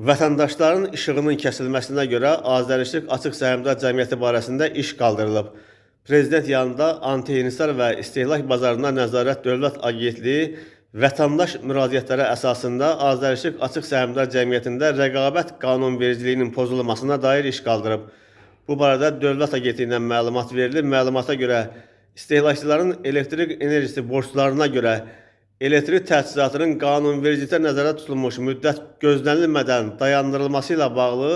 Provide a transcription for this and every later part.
Vətəndaşların işığının kəsilməsinə görə Azərişıq Açıq Səhmdar Cəmiyyəti barəsində iş qaldırılıb. Prezident yanında Anti-İnhisar və İstehlak Bazarına Nəzarət Dövlət Agentliyi vətəndaş müraciətləri əsasında Azərişıq Açıq Səhmdar Cəmiyyətində rəqabət qanunvericiliyinin pozulmasına dair iş qaldırıb. Bu barədə Dövlət Agentliyindən məlumat verilib. Məlumata görə istehlakçıların elektrik enerjisi borclarına görə elektrik təchizatının qanunvericilikdə nəzərdə tutulmuş müddət gözlənilmədən dayandırılması ilə bağlı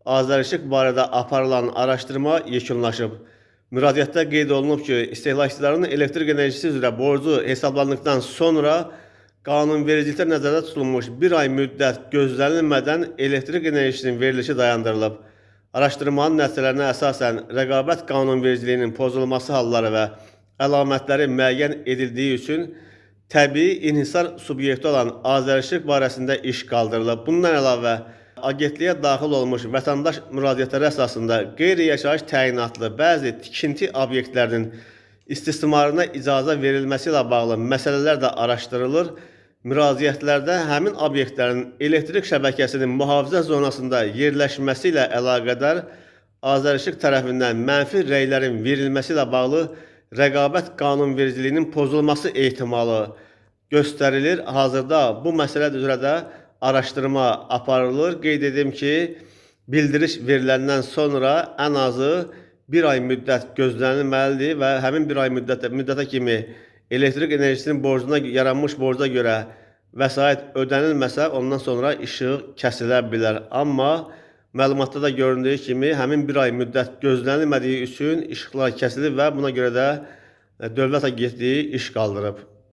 Azərişıq barədə aparılan araşdırma yekunlaşıb. Müraciətdə qeyd olunub ki, istehlakçıların elektrik enerjisi üzrə borcu hesablandıqdan sonra qanunvericilikdə nəzərdə tutulmuş bir ay müddət gözlənilmədən elektrik enerjisinin verilişi dayandırılıb. Araşdırmanın nəticələrinə əsasən rəqabət qanunvericiliyinin pozulması halları və əlamətləri müəyyən edildiyi üçün təbii inhisar subyekti olan Azərişıq barəsində iş qaldırılıb. Bundan əlavə, agentliyə daxil olmuş vətəndaş müraciətləri əsasında qeyri-yaşayış təyinatlı bəzi tikinti obyektlərinin istismarına icazə verilməsi ilə bağlı məsələlər də araşdırılır. Müraciətlərdə həmin obyektlərin elektrik şəbəkəsinin mühafizə zonasında yerləşməsi ilə əlaqədar Azərişıq tərəfindən mənfi rəylərin verilməsi ilə bağlı rəqabət qanunvericiliyinin pozulması ehtimalı göstərilir. Hazırda bu məsələ üzrə də araşdırma aparılır. Qeyd edim ki, bildiriş veriləndən sonra ən azı bir ay müddət gözlənilməlidir və həmin bir ay müddətə kimi elektrik enerjisinin borcuna yaranmış borca görə vəsait ödənilməsə, ondan sonra işıq kəsilə bilər. Amma məlumatda da göründüyü kimi, həmin bir ay müddət gözlənilmədiyi üçün işıqlar kəsilib və buna görə də Dövlət Agentliyi iş qaldırıb.